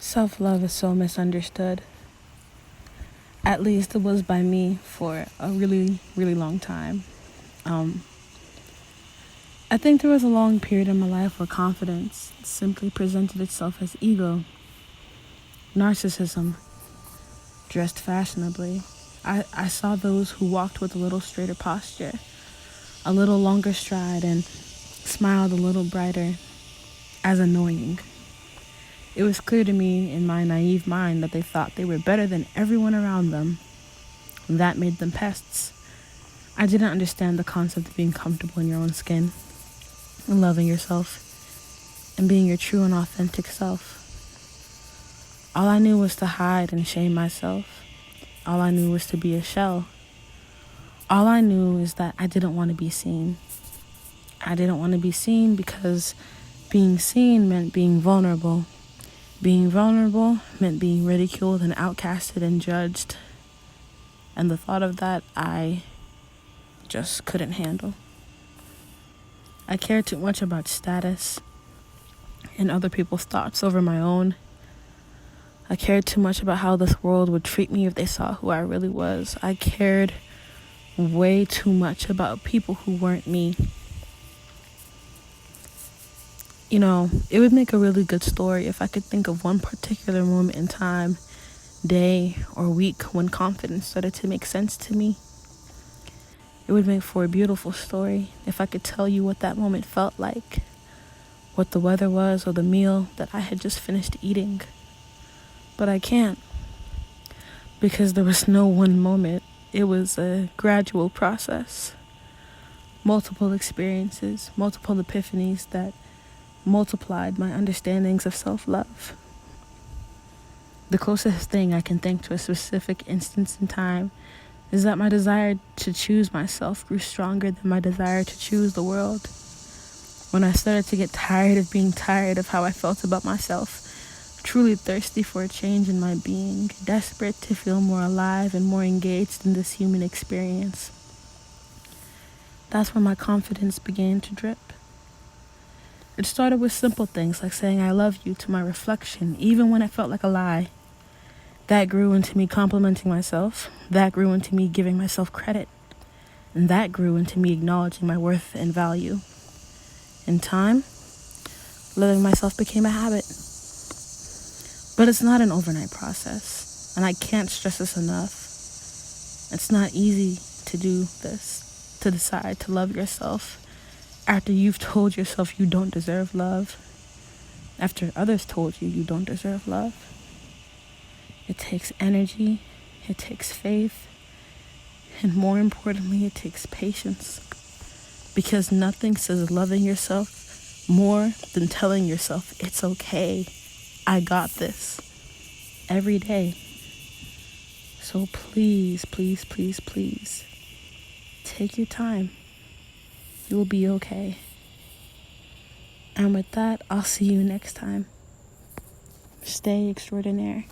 Self-love is so misunderstood. At least it was by me for a really, really long time. I think there was a long period in my life where confidence simply presented itself as ego, narcissism, dressed fashionably. I saw those who walked with a little straighter posture, a little longer stride, and smiled a little brighter as annoying. It was clear to me in my naive mind that they thought they were better than everyone around them. That made them pests. I didn't understand the concept of being comfortable in your own skin, and loving yourself, and being your true and authentic self. All I knew was to hide and shame myself. All I knew was to be a shell. All I knew is that I didn't want to be seen. I didn't want to be seen because being seen meant being vulnerable. Being vulnerable meant being ridiculed and outcasted and judged. And the thought of that, I just couldn't handle. I cared too much about status and other people's thoughts over my own. I cared too much about how this world would treat me if they saw who I really was. I cared way too much about people who weren't me. You know, it would make a really good story if I could think of one particular moment in time, day, or week when confidence started to make sense to me. It would make for a beautiful story if I could tell you what that moment felt like, what the weather was, or the meal that I had just finished eating. But I can't, because there was no one moment. It was a gradual process. Multiple experiences, multiple epiphanies that multiplied my understandings of self-love. The closest thing I can think to a specific instance in time is that my desire to choose myself grew stronger than my desire to choose the world. When I started to get tired of being tired of how I felt about myself, truly thirsty for a change in my being, desperate to feel more alive and more engaged in this human experience. That's when my confidence began to drip. It started with simple things like saying I love you to my reflection, even when it felt like a lie. That grew into me complimenting myself. That grew into me giving myself credit. And that grew into me acknowledging my worth and value. In time, loving myself became a habit. But it's not an overnight process, and I can't stress this enough. It's not easy to do this, to decide to love yourself after you've told yourself you don't deserve love, after others told you you don't deserve love. It takes energy, it takes faith, and more importantly, it takes patience. Because nothing says loving yourself more than telling yourself it's okay, I got this, every day. So please, please, please, please, take your time. You will be okay. And with that, I'll see you next time. Stay extraordinaire.